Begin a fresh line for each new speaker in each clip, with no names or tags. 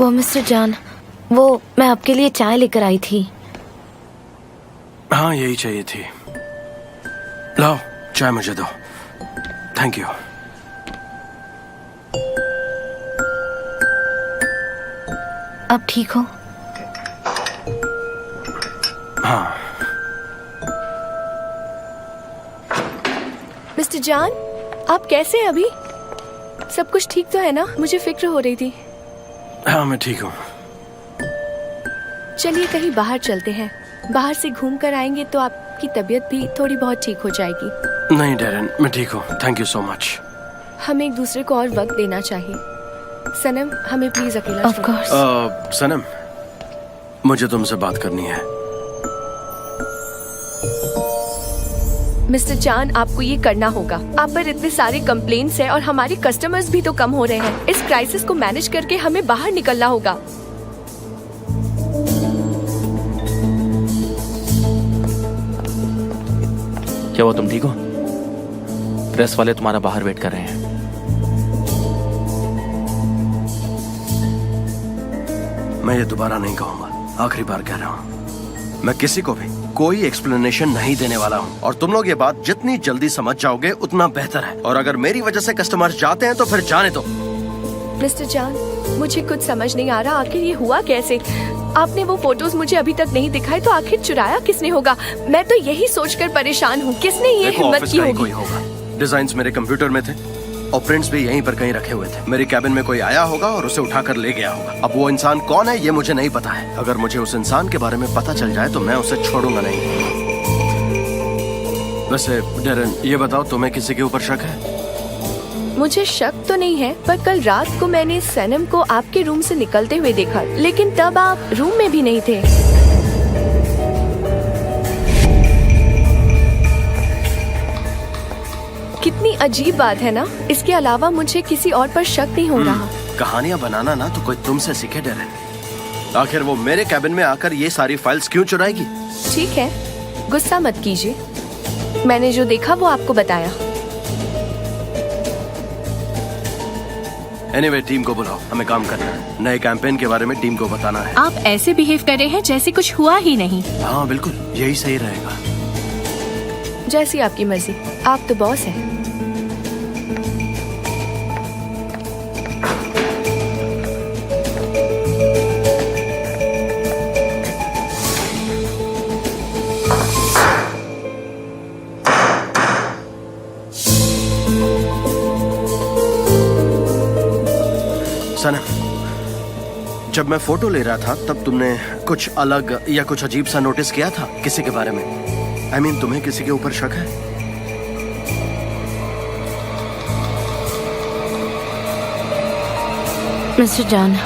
वो मिस्टर जान, वो मैं आपके लिए चाय लेकर आई थी।
हाँ, यही चाहिए थी। लाओ, चाय मुझे दो। Thank you.
आप ठीक हो?
हाँ।
मिस्टर जान, आप कैसे हैं अभी? सब कुछ ठीक तो है ना? मुझे फिक्र हो रही थी।
हाँ, मैं ठीक हूँ।
चलिए कहीं बाहर चलते हैं। बाहर से घूम कर आएंगे तो आपकी तबीयत भी थोड़ी बहुत ठीक हो जाएगी।
नहीं डेरेन, मैं ठीक हूँ। Thank you so much.
हमें एक दूसरे को और वक्त देना चाहिए। सनम, हमें प्लीज अकेला
ऑफ
छोड़ो।
कोर्स।
सनम, मुझे तुमसे बात करनी है।
मिस्टर जान, आपको ये करना होगा। आप पर इतने सारे कंप्लेंट्स हैं और हमारे कस्टमर्स भी तो कम हो रहे हैं। इस क्राइसिस को मैनेज करके हमें बाहर निकलना होगा।
क्या वो तुम ठीक हो? प्रेस वाले तुम्हारा बाहर वेट कर रहे हैं।
मैं ये दोबारा नहीं कहूंगा, आखिरी बार कह रहा हूँ। मैं किसी को भी कोई एक्सप्लेनेशन नहीं देने वाला हूँ और तुम लोग ये बात जितनी जल्दी समझ जाओगे उतना बेहतर है। और अगर मेरी वजह से कस्टमर जाते हैं तो फिर जाने दो।
मिस्टर जान, मुझे कुछ समझ नहीं आ रहा, आखिर ये हुआ कैसे? आपने वो फोटोज मुझे अभी तक नहीं दिखाए, तो आखिर चुराया किसने होगा? मैं तो यही सोचकर परेशान हूँ, किसने ये हिम्मत की होगी?
कोई होगा। डिजाइन्स मेरे कंप्यूटर में थे और प्रिंट्स भी यहीं पर कहीं रखे हुए थे। मेरी कैबिन में कोई आया होगा और उसे उठाकर ले गया होगा। अब वो इंसान कौन है ये मुझे नहीं पता है। अगर मुझे उस इंसान के बारे में पता चल जाए तो मैं उसे छोड़ूंगा नहीं। वैसे डेरेन, ये बताओ, तुम्हें किसी के ऊपर शक है?
मुझे शक तो नहीं है, पर कल रात को मैंने सनम को आपके रूम से निकलते हुए देखा, लेकिन तब आप रूम में भी नहीं थे। कितनी अजीब बात है ना? इसके अलावा मुझे किसी और पर शक नहीं हो रहा।
कहानियां बनाना ना तो कोई तुमसे सीखे डेरेन। आखिर वो मेरे कैबिन में आकर ये सारी फाइल्स क्यों चुराएगी?
ठीक है, गुस्सा मत कीजिए। मैंने जो देखा वो आपको बताया।
एनीवे, टीम को बुलाओ, हमें काम करना है। नए कैंपेन के बारे में टीम को बताना है।
आप ऐसे बिहेव कर रहे हैं जैसे कुछ हुआ ही नहीं।
हाँ बिल्कुल, यही सही रहेगा।
जैसी आपकी मर्जी, आप तो बॉस हैं।
सनम, जब मैं फोटो ले रहा था तब तुमने कुछ अलग या कुछ अजीब सा नोटिस किया था किसी के बारे में? I mean, तुम्हें किसी के ऊपर शक है?
मिस्टर जान,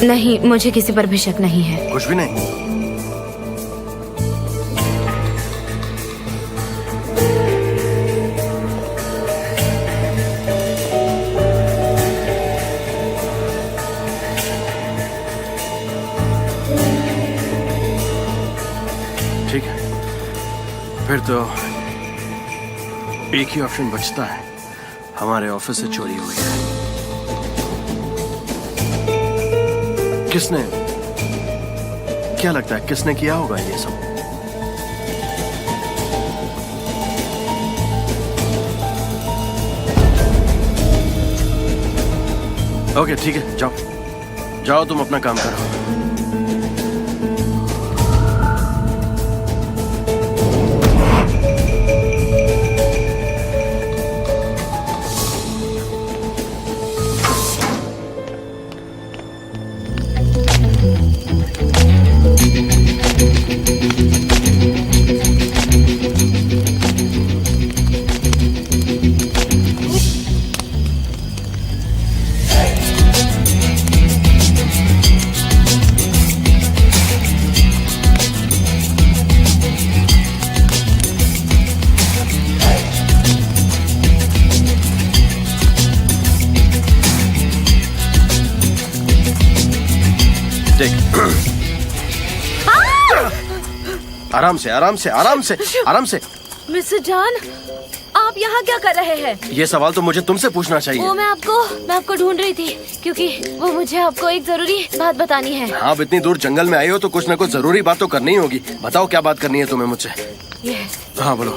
नहीं, मुझे किसी पर भी शक नहीं है।
कुछ भी नहीं? ठीक है, फिर तो एक ही ऑप्शन बचता है। हमारे ऑफिस से चोरी हुई है। किसने, क्या लगता है किसने किया होगा ये सब? ओके ठीक है, जाओ जाओ, तुम अपना काम करो। आराम से आराम से आराम से आराम से।
मिस्टर जान, आप आप यहाँ क्या कर रहे हैं?
ये सवाल तो मुझे तुमसे पूछना चाहिए।
वो मैं आपको ढूंढ रही थी क्योंकि वो मुझे आपको एक जरूरी बात बतानी है।
हाँ, अब इतनी दूर जंगल में आई हो तो कुछ न कुछ जरूरी बात तो करनी ही होगी। बताओ क्या बात करनी है तुम्हें मुझसे? हाँ बोलो।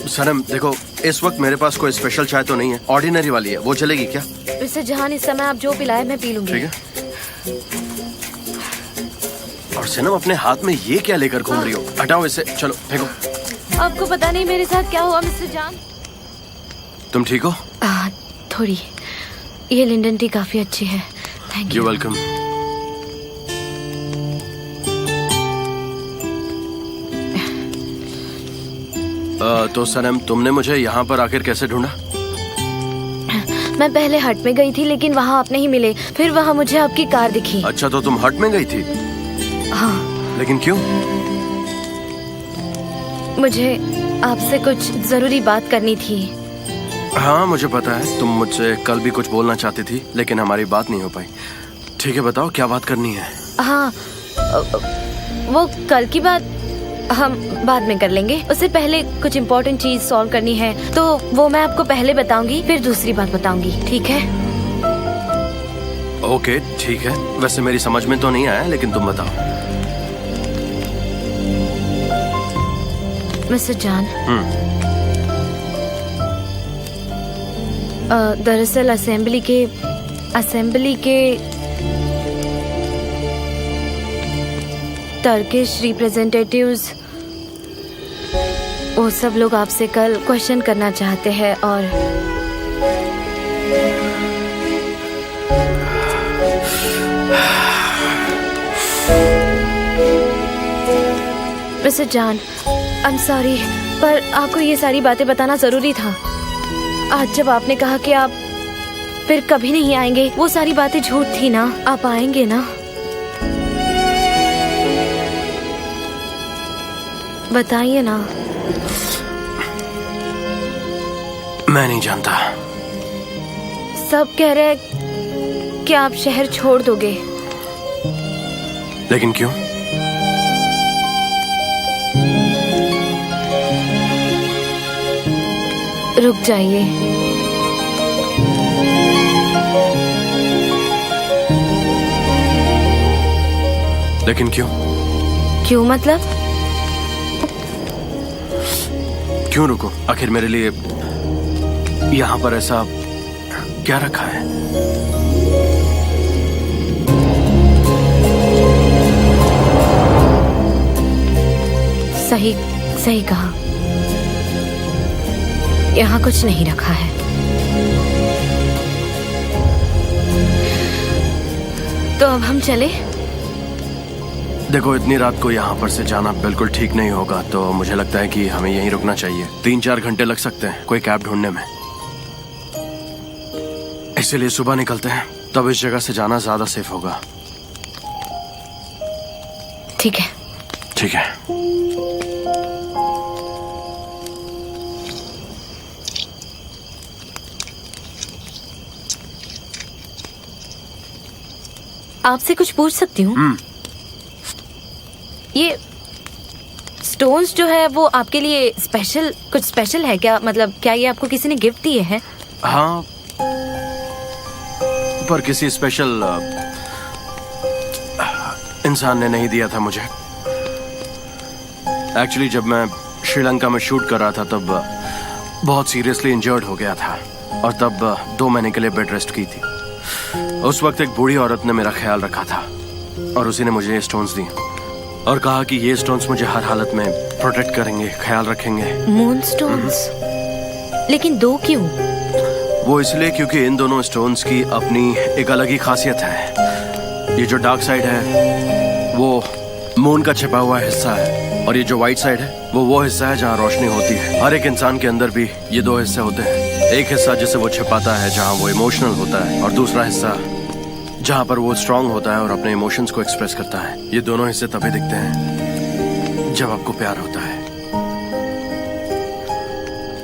सनम देखो, इस वक्त मेरे पास कोई स्पेशल चाय तो नहीं है, ऑर्डिनरी वाली है, वो चलेगी क्या?
मिस्टर जहान, इस समय आप जो पिलाए मैं पी लूंगी।
ठीक है। और सनम अपने हाथ में ये क्या लेकर घूम रही हो? हटाओ इसे, चलो फेंको।
आपको पता नहीं मेरे साथ क्या हुआ मिस्टर जान।
तुम ठीक हो?
थोड़ी। ये लिंडन टी काफी अच्छी है, थैंक यू।
वेलकम। तो सनम, तुमने मुझे यहाँ पर आखिर कैसे ढूंढा?
मैं पहले हट में गई थी लेकिन वहाँ आप नहीं मिले, फिर वहाँ मुझे आपकी कार दिखी।
अच्छा, तो तुम हट में गई थी?
हाँ।
लेकिन क्यों?
मुझे आपसे कुछ जरूरी बात करनी थी।
हाँ मुझे पता है, तुम मुझसे कल भी कुछ बोलना चाहती थी लेकिन हमारी बात नहीं हो पाई। ठीक है, बताओ क्या बात करनी है?
हाँ, वो कल की बात हम बाद में कर लेंगे। उससे पहले कुछ इम्पोर्टेंट चीज सॉल्व करनी है, तो वो मैं आपको पहले बताऊंगी, फिर दूसरी बात बताऊंगी, ठीक है?
ओके ठीक है। वैसे मेरी समझ में तो नहीं आया, लेकिन तुम बताओ।
मिस्टर जान, दरअसल असेंबली के टर्किश रिप्रेजेंटेटिव्स, वो सब लोग आपसे कल क्वेश्चन करना चाहते हैं। और मिस्टर जान, आई एम सॉरी, पर आपको ये सारी बातें बताना जरूरी था। आज जब आपने कहा कि आप फिर कभी नहीं आएंगे, वो सारी बातें झूठ थी ना। आप आएंगे ना? बताइए ना।
मैं नहीं जानता।
सब कह रहे हैं कि आप शहर छोड़ दोगे।
लेकिन क्यों?
रुक जाइए।
लेकिन क्यों?
क्यों मतलब?
क्यों रुको? आखिर मेरे लिए यहाँ पर ऐसा क्या रखा है?
सही कहा, यहाँ कुछ नहीं रखा है। तो अब हम चले?
देखो, इतनी रात को यहाँ पर से जाना बिल्कुल ठीक नहीं होगा, तो मुझे लगता है कि हमें यहीं रुकना चाहिए। 3-4 घंटे लग सकते हैं कोई कैब ढूंढने में, इसीलिए सुबह निकलते हैं, तब इस जगह से जाना ज्यादा सेफ होगा।
ठीक है।
ठीक है।
आपसे कुछ पूछ सकती हूँ? ये स्टोन्स जो है वो आपके लिए कुछ स्पेशल है क्या? मतलब क्या ये आपको किसी ने गिफ्ट दिए हैं?
हाँ, पर किसी स्पेशल इंसान ने नहीं दिया था मुझे। एक्चुअली जब मैं श्रीलंका में शूट कर रहा था तब बहुत सीरियसली इंजर्ड हो गया था, और तब 2 महीने के लिए बेड रेस्ट की थी। उस वक्त एक बूढ़ी औरत ने मेरा ख्याल रखा था और उसी ने मुझे ये स्टोन्स दिए और कहा कि ये स्टोन्स मुझे हर हालत में प्रोटेक्ट करेंगे, ख्याल रखेंगे।
Moon stones? लेकिन 2 क्यों?
वो इसलिए क्योंकि इन दोनों स्टोन्स की अपनी एक अलग ही खासियत है। ये जो डार्क साइड है वो मून का छिपा हुआ हिस्सा है, और ये जो व्हाइट साइड है वो हिस्सा है जहाँ रोशनी होती है। हर एक इंसान के अंदर भी ये 2 हिस्से होते हैं। एक हिस्सा जिसे वो छिपाता है जहाँ वो इमोशनल होता है, और दूसरा हिस्सा जहाँ पर वो स्ट्रांग होता है और अपने इमोशंस को एक्सप्रेस करता है। ये दोनों हिस्से तभी दिखते हैं जब आपको प्यार होता है।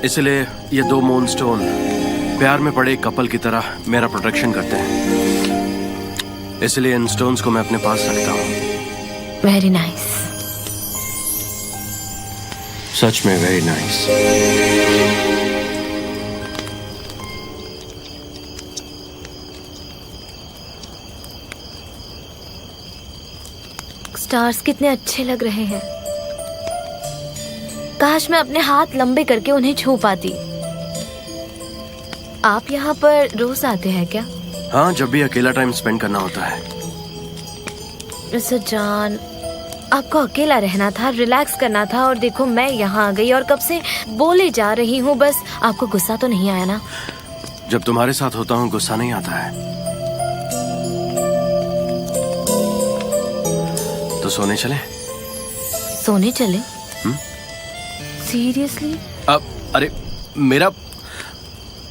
इसलिए ये 2 मून स्टोन प्यार में पड़े एक कपल की तरह मेरा प्रोटेक्शन करते हैं। इसलिए इन स्टोन्स को मैं अपने पास रखता हूँ।
Very nice.
सच में वेरी नाइस।
स्टार्स कितने अच्छे लग रहे हैं। काश मैं अपने हाथ लंबे करके उन्हें छू पाती। आप यहाँ पर रोज आते हैं क्या?
हाँ, जब भी अकेला टाइम स्पेंड करना होता है।
मिस्टर जॉन, आपको अकेला रहना था, रिलैक्स करना था, और देखो मैं यहाँ आ गई और कब से बोले जा रही हूँ। बस आपको गुस्सा तो नहीं आया ना?
जब तुम्हारे साथ होता हूँ गुस्सा नहीं आता है। तो सोने चले?
सोने चले? सीरियसली?
अब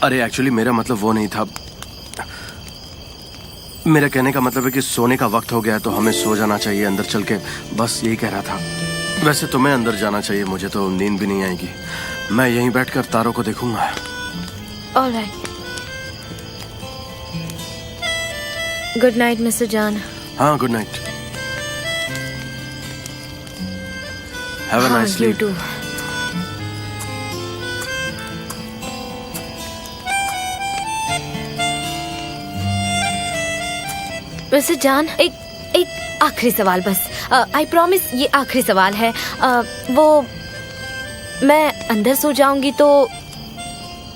अरे एक्चुअली मेरा मतलब वो नहीं था। मेरा कहने का मतलब है कि सोने का वक्त हो गया है तो हमें सो जाना चाहिए अंदर चल के, बस यही कह रहा था। वैसे तुम्हें अंदर जाना चाहिए, मुझे तो नींद भी नहीं आएगी। मैं यहीं बैठकर तारों को देखूंगा।
Alright. Good night mister John.
हाँ, good night. Have a nice
you
sleep.
Too. Mister John, एक आखिरी सवाल बस। आई प्रॉमिस ये आखिरी सवाल है। वो मैं अंदर सो जाऊंगी तो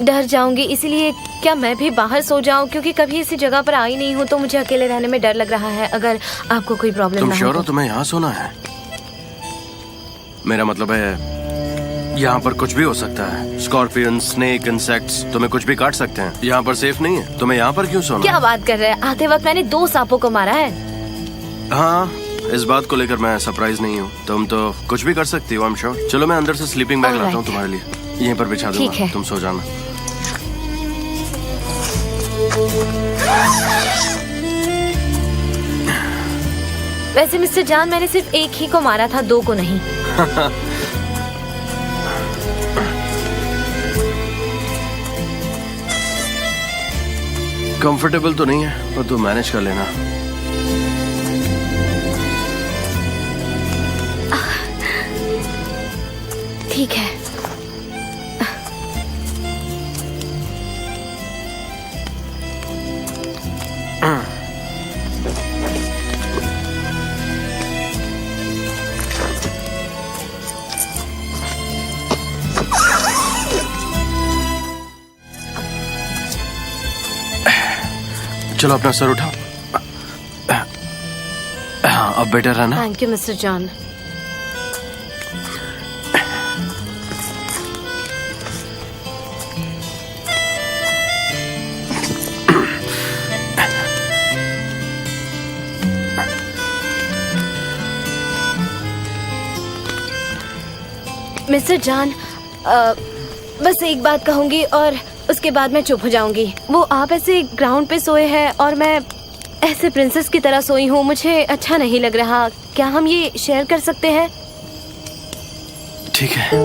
डर जाऊंगी, इसीलिए क्या मैं भी बाहर सो जाऊं? क्योंकि कभी इसी जगह पर आई नहीं हूं तो मुझे अकेले रहने में डर लग रहा है। अगर आपको कोई प्रॉब्लम
तुम
ना
श्योर
हो
हो तुम्हें यहाँ सोना है? मेरा मतलब है यहाँ पर कुछ भी हो सकता है। स्कॉर्पियन, स्नेक, इंसेक्ट्स तुम्हें कुछ भी काट सकते हैं। यहाँ पर सेफ नहीं है। तुम्हें यहाँ पर क्यों सोना?
क्या बात कर रहे हैं? आते वक्त मैंने 2 सांपों को मारा है।
हाँ, इस बात को लेकर मैं सरप्राइज नहीं हूँ। तुम तो कुछ भी कर सकती हो, आई एम श्योर। चलो मैं अंदर से स्लीपिंग बैग लाता हूँ तुम्हारे लिए, यहीं पर बिछा
ठीक
दूंगा,
है।
तुम सो जाना।
वैसे मिस्टर जॉन, मैंने सिर्फ एक ही को मारा था, 2 को नहीं।
कंफर्टेबल तो नहीं है पर तू मैनेज कर लेना।
ठीक है।
चलो अपना सर उठाओ। हाँ, अब बेटर है ना?
Thank you mister John. Mister John, बस एक बात कहूंगी और उसके बाद मैं चुप हो जाऊंगी। वो आप ऐसे ग्राउंड पे सोए हैं और मैं ऐसे प्रिंसेस की तरह सोई हूँ, मुझे अच्छा नहीं लग रहा। क्या हम ये शेयर कर सकते हैं?
ठीक है।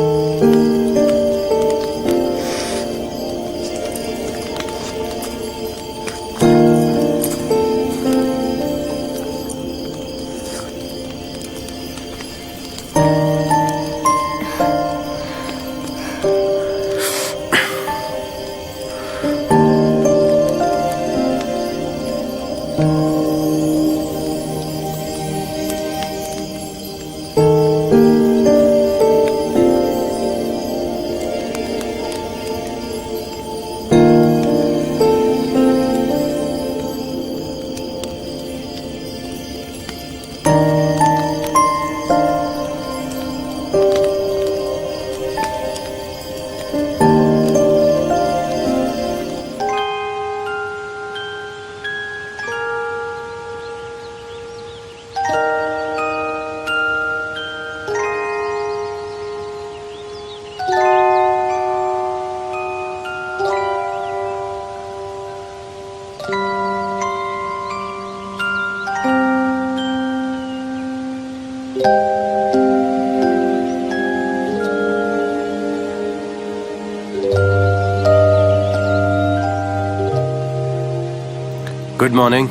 Good morning.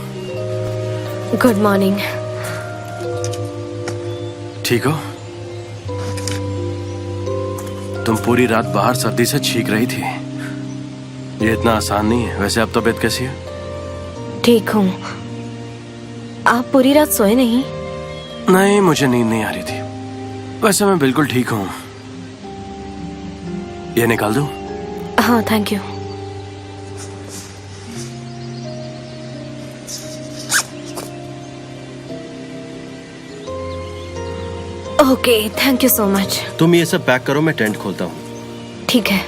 Good morning.
ठीक हो? तुम पूरी रात बाहर सर्दी से छींक रही थी। ये इतना आसान नहीं है। वैसे अब तबीयत कैसी है?
ठीक हूँ। आप पूरी रात सोए नहीं?
नहीं, मुझे नींद नहीं आ रही थी। वैसे मैं बिल्कुल ठीक हूँ। ये निकाल दूँ?
हाँ, thank you. Okay, thank you so much.
तुम ये सब पैक करो, मैं टेंट खोलता हूँ।
ठीक है।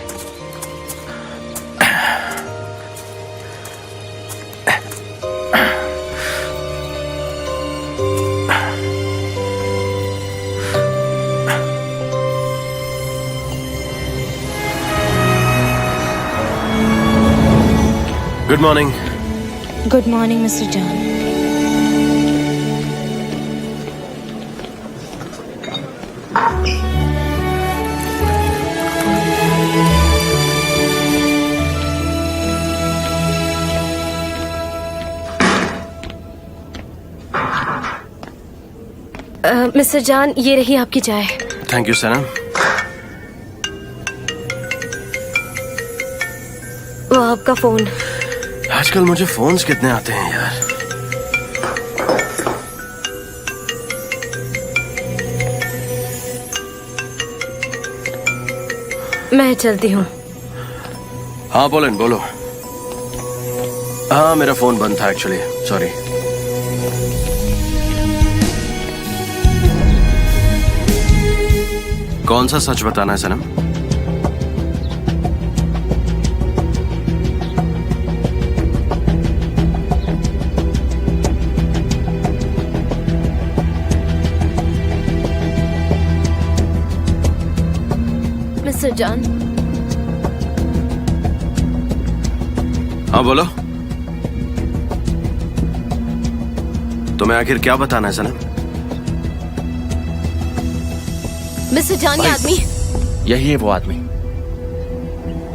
Good morning.
Good morning mister John. Mister John, ये रही आपकी चाय।
थैंक यू सनम।
वो आपका फोन।
आजकल मुझे फोन्स कितने आते हैं यार।
मैं चलती हूँ।
हाँ बोलें, बोलो। हाँ, मेरा फोन बंद था एक्चुअली, सॉरी। कौन सा सच बताना है सनम?
Mister John.
हाँ बोलो। तुम्हें आखिर क्या बताना है सनम?
मिस्टर जॉन, ये आदमी।
यही है वो आदमी,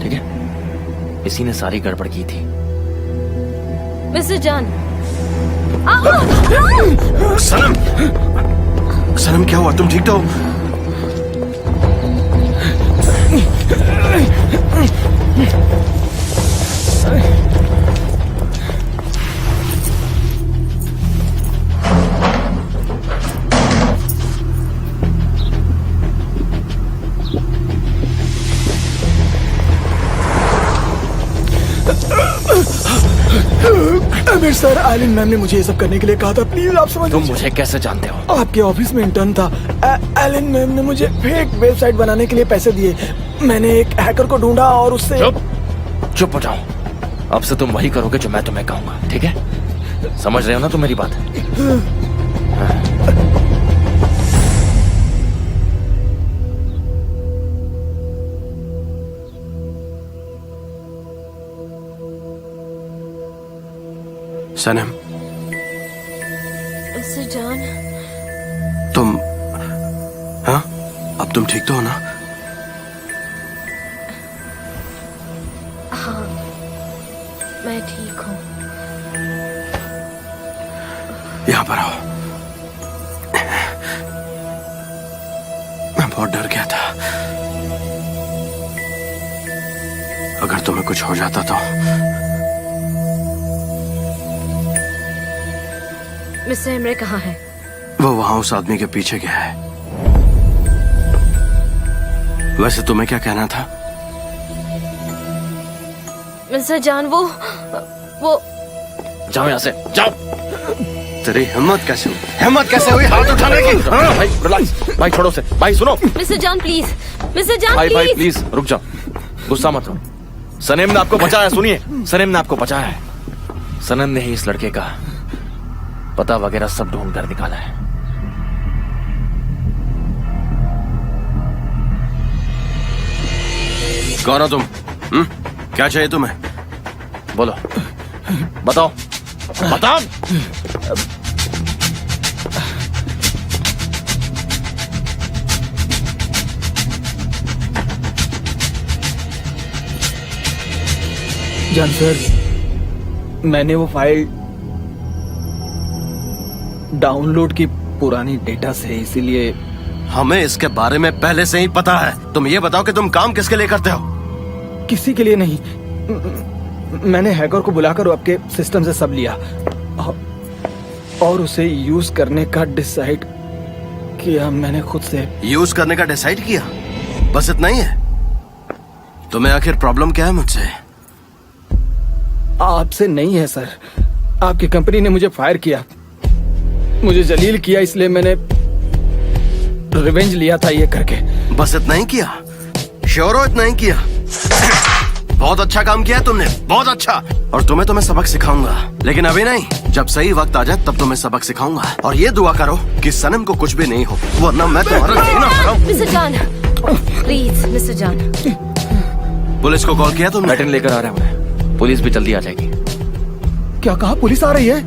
ठीक है? इसी ने सारी गड़बड़ की थी।
Mister John.
सनम, सनम क्या हुआ? तुम ठीक तो हो?
अमीर सर, आलिन मैम ने मुझे ये सब करने के लिए कहा था। प्लीज आप समझ।
तुम मुझे कैसे जानते हो?
आपके ऑफिस में इंटर्न था। आलिन मैम ने मुझे फेक वेबसाइट बनाने के लिए पैसे दिए। मैंने एक हैकर को ढूंढा और उससे।
चुप हो जाओ। अब से तुम वही करोगे जो मैं तुम्हें कहूंगा, ठीक है? समझ रहे हो ना तुम मेरी बात?
सनम,
मिस्टर जॉन।
तुम, हाँ, अब तुम ठीक तो हो ना?
हाँ, मैं ठीक हूँ।
यहाँ पर आओ। मैं बहुत डर गया था। अगर तुम्हें कुछ हो जाता तो।
मिस्टर एमरे कहाँ है?
वो वहां उस आदमी के पीछे गया है। वैसे तुम्हें क्या कहना था?
मिस्टर जॉन, वो
जाओ यहाँ से, जाओ।
तेरी हिम्मत कैसे हुई? हिम्मत कैसे हुई हाथ उठाने की?
भाई रिलैक्स, भाई छोड़ो से। भाई सुनो।
Mister John please, mister John
भाई
प्लीज।
प्लीज रुक जाओ, गुस्सा मत लो। सनम ने आपको बचाया, सुनिए, सनम ने आपको बचाया है। सनम ने ही इस लड़के का पता वगैरह सब ढूंढ कर निकाला है।
कौन हो तुम? क्या चाहिए तुम्हें?
बोलो, बताओ, बताओ।
जान सर, मैंने वो फाइल डाउनलोड की पुरानी डेटा से, इसीलिए
हमें इसके बारे में पहले से ही पता है। तुम ये बताओ कि तुम काम किसके लिए करते हो?
किसी के लिए नहीं। मैंने हैकर को बुलाकर आपके सिस्टम से सब लिया और उसे यूज करने का डिसाइड किया मैंने खुद से।
यूज करने का डिसाइड किया? बस इतना ही है? तुम्हें आखिर प्रॉब्लम क्या है मुझसे?
आपसे नहीं है सर। आपकी कंपनी ने मुझे फायर किया, मुझे जलील किया, इसलिए मैंने रिवेंज लिया था ये करके।
बस इतना ही किया? श्योर हो इतना ही किया? बहुत अच्छा काम किया है तुमने, बहुत अच्छा। और तुम्हें तो मैं सबक सिखाऊंगा, लेकिन अभी नहीं। जब सही वक्त आ जाए तब तुम्हें सबक सिखाऊंगा। और ये दुआ करो कि सनम को कुछ भी नहीं हो, वरना मैं तुम्हारा जीना हराम।
मिस्टर जान, प्लीज मिस्टर जान।
पुलिस को कॉल किया तुमने?
बैटन लेकर आ रहे हैं उन्हें। पुलिस भी जल्दी आ जाएगी।
क्या कहा? पुलिस आ रही है?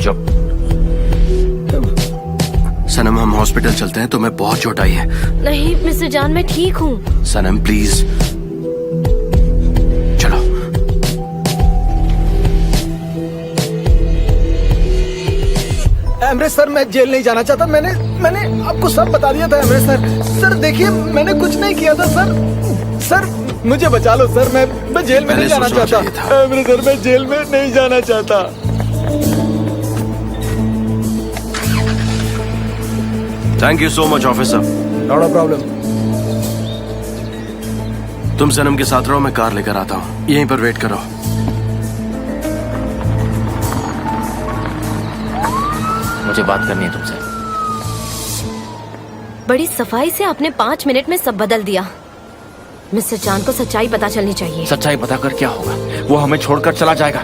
चुप।
सनम हम हॉस्पिटल चलते हैं, तुम्हें बहुत चोट आई है।
नहीं मिस्टर जान, मैं ठीक हूँ।
सनम प्लीज चलो।
एमरे सर, मैं जेल नहीं जाना चाहता। मैंने आपको सब बता दिया था एमरे सर। सर देखिए, मैंने कुछ नहीं किया था सर। सर मुझे बचा लो सर, मैं जेल में नहीं जाना चाहता। एमरे सर, मैं जेल में नहीं जाना चाहता।
Thank you so much officer.
Not a problem.
तुम सनम के साथ रहो, मैं कार लेकर आता हूँ। यहीं पर वेट करो।
मुझे बात करनी है तुमसे।
बड़ी सफाई से आपने 5 मिनट में सब बदल दिया। मिस्टर जान को सच्चाई पता चलनी चाहिए।
सच्चाई पता कर क्या होगा? वो हमें छोड़कर चला जाएगा,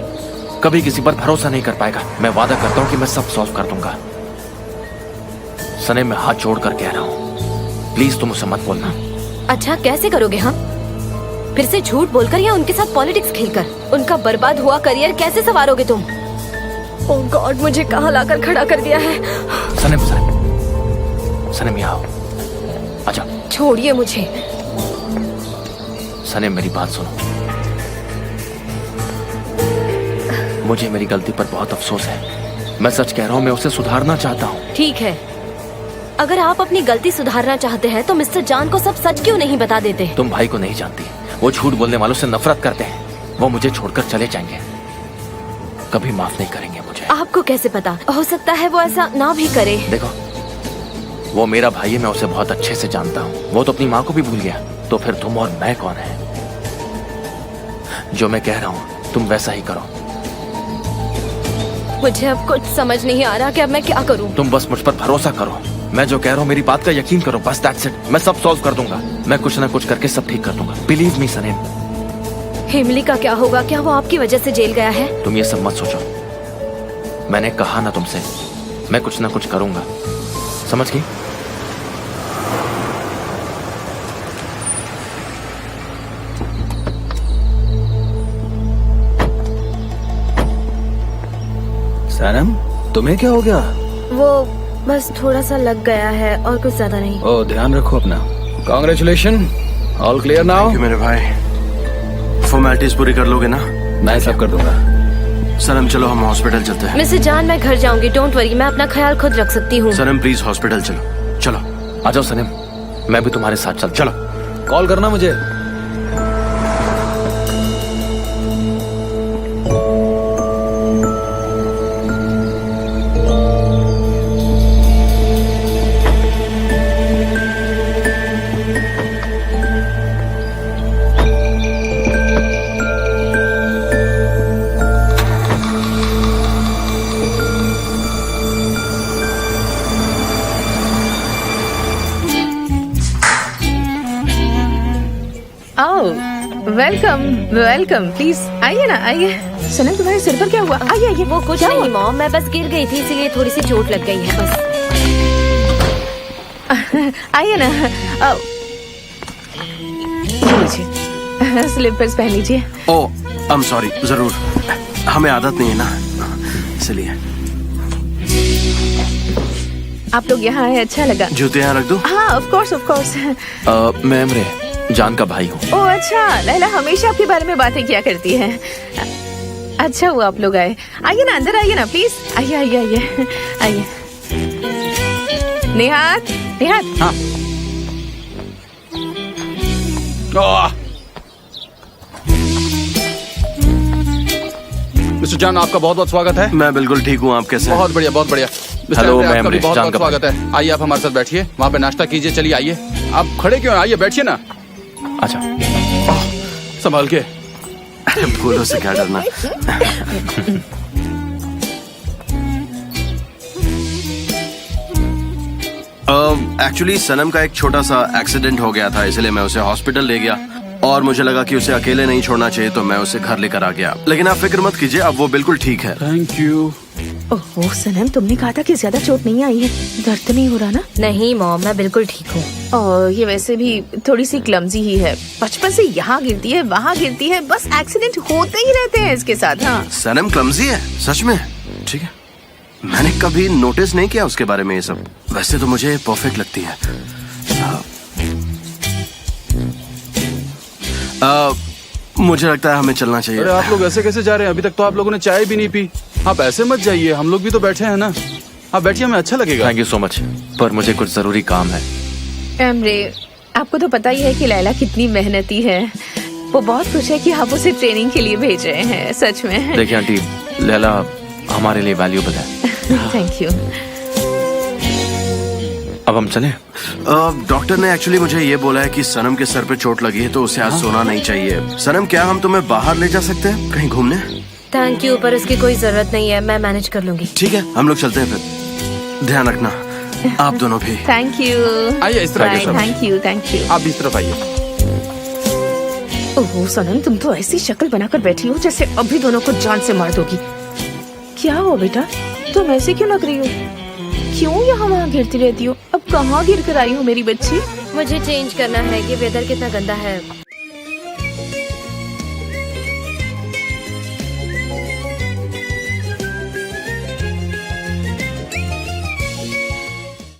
कभी किसी पर भरोसा नहीं कर पाएगा। मैं वादा करता हूँ कि मैं सब सॉल्व कर दूंगा। सने में हाथ जोड़कर कह रहा हूँ, प्लीज तुम उसे मत बोलना।
अच्छा, कैसे करोगे हम? फिर से झूठ बोलकर या उनके साथ पॉलिटिक्स खेलकर? उनका बर्बाद हुआ करियर कैसे संवारोगे तुम? ओह गॉड, मुझे कहाँ लाकर खड़ा कर दिया है।
सनम सनम यहाँ आओ, आजा।
छोड़िए मुझे।
सनम मेरी बात सुनो। मुझे मेरी गलती पर बहुत अफसोस है। मैं सच कह रहा हूँ, मैं उसे सुधारना चाहता हूँ।
ठीक है, अगर आप अपनी गलती सुधारना चाहते हैं तो मिस्टर जान को सब सच क्यों नहीं बता देते?
तुम भाई को नहीं जानती, वो झूठ बोलने वालों से नफरत करते हैं। वो मुझे छोड़कर चले जाएंगे, कभी माफ नहीं करेंगे मुझे।
आपको कैसे पता? हो सकता है वो ऐसा ना भी करे।
देखो, वो मेरा भाई है, मैं उसे बहुत अच्छे से जानता हूँ। वो तो अपनी माँ को भी भूल गया, तो फिर तुम और मैं कौन है? जो मैं कह रहा हूँ तुम वैसा ही करो।
मुझे अब कुछ समझ नहीं आ रहा कि अब मैं क्या करूँ।
तुम बस मुझ पर भरोसा करो। मैं जो कह रहा हूँ मेरी बात का यकीन करो, बस दैट्स इट। मैं सब सॉल्व कर दूंगा। मैं कुछ ना कुछ करके सब ठीक कर दूंगा। Believe me Saneem.
हिमली का क्या होगा? क्या वो आपकी वजह से जेल गया है?
तुम ये सब मत सोचो। मैंने कहा ना तुमसे, मैं कुछ ना कुछ करूंगा, समझ गई?
सनम, तुम्हें क्या हो गया?
वो बस थोड़ा सा लग गया है और कुछ ज्यादा नहीं।
ओ, ध्यान रखो अपना। Congratulation, all clear now.
मेरे भाई, फॉर्मेलिटीज पूरी कर लोगे ना?
मैं सब कर दूंगा।
सनम चलो हम हॉस्पिटल चलते हैं।
मिस्टर जान, मैं घर जाऊंगी, डोंट वरी, मैं अपना ख्याल खुद रख सकती हूँ।
सनम प्लीज हॉस्पिटल चलो। चलो
आ जाओ सनीम, मैं भी तुम्हारे साथ चल।
चलो।
कॉल करना मुझे।
वेलकम वेलकम, प्लीज आइए ना, आइए। सनम, तुम्हारे सिर पर क्या हुआ? आइए आइए।
वो कुछ
क्या
नहीं
हुआ?
मॉम, मैं बस गिर गई थी, इसीलिए थोड़ी सी चोट लग गई है बस।
आइए ना। लीजिए, स्लीपर्स पहन लीजिए।
ओ आई एम सॉरी, जरूर। हमें आदत नहीं है ना, इसलिए।
आप लोग यहाँ आए, अच्छा लगा।
जूते यहाँ रख दो।
हाँ, ऑफ कोर्स ऑफ कोर्स।
मैं इमरे जान का भाई हूँ।
ओह अच्छा, लैला हमेशा आपके बारे में बातें किया करती है। अच्छा हुआ आप लोग आए। आइए ना, अंदर आइए ना प्लीज। आइए आइए आइए आइए। निहात, निहात।
हाँ। मिस्टर जान, आपका बहुत बहुत स्वागत है।
मैं बिल्कुल ठीक हूँ, आप कैसे हैं?
बहुत बढ़िया, बहुत बढ़िया। मिस्टर
हेलो,
एंड्रे,
मैं
आपका भी
अमरीश,
बहुत
जान
बहुत
कपूर।
स्वागत है। आइए आप हमारे साथ बैठिए, वहाँ पे नाश्ता कीजिए। चलिए आइए। आप खड़े क्यों हैं? आइए बैठिए ना।
अच्छा,
संभाल के।
फूलों से क्या डरना। एक्चुअली सनम का एक छोटा सा एक्सीडेंट हो गया था, इसलिए मैं उसे हॉस्पिटल ले गया और मुझे लगा कि उसे अकेले नहीं छोड़ना चाहिए, तो मैं उसे घर लेकर आ गया। लेकिन आप फिक्र मत कीजिए, अब वो बिल्कुल ठीक है।
Thank you.
ओह सनम, तुमने कहा था कि ज्यादा चोट नहीं आई है, दर्द तो नहीं हो रहा ना?
नहीं मॉम, मैं बिल्कुल ठीक हूँ।
और ये वैसे भी थोड़ी सी क्लमजी ही है, बचपन से यहाँ गिरती है वहाँ गिरती है, बस एक्सीडेंट होते ही रहते हैं इसके साथ। हाँ
सनम क्लमजी है सच में? ठीक है, मैंने कभी नोटिस नहीं किया उसके बारे में ये सब। वैसे तो मुझे परफेक्ट लगती है। मुझे लगता है हमें चलना चाहिए।
अरे आप लोग ऐसे कैसे जा रहे हैं? अभी तक तो आप लोगों ने चाय भी नहीं पी। आप ऐसे मत जाइए, हम लोग भी तो बैठे हैं ना। आप बैठिए, हमें अच्छा लगेगा।
थैंक यू सो मच, पर मुझे कुछ जरूरी काम है।
एमरे, आपको तो पता ही है कि लैला कितनी मेहनती है। वो बहुत खुश है कि आप उसे ट्रेनिंग के लिए भेज रहे हैं। सच में।
देखिए आंटी, लैला हमारे लिए वैल्यूएबल है।
Thank you.
अब हम चलें?
डॉक्टर ने एक्चुअली मुझे ये बोला है कि सनम के सर पे चोट लगी है, तो उसे आज सोना नहीं चाहिए। सनम, क्या हम तुम्हें बाहर ले जा सकते हैं कहीं घूमने?
थैंक यू, पर उसकी कोई जरूरत नहीं है, मैं मैनेज कर लूंगी।
ठीक है, हम लोग चलते हैं फिर। ध्यान रखना आप दोनों भी।
Thank you.
आइए इस तरह के।
Thank you, thank you.
आप भी इस तरफ आइए।
ओह सनम, तुम तो ऐसी शक्ल बनाकर बैठी हो जैसे अभी दोनों को जान से मार दोगी। क्या हुआ बेटा, तुम ऐसे क्यों लग रही हो? क्यों यहाँ वहाँ गिरती रहती हो? अब कहाँ गिर कर आई हो मेरी बच्ची?
मुझे चेंज करना है, ये वेदर कितना गंदा है।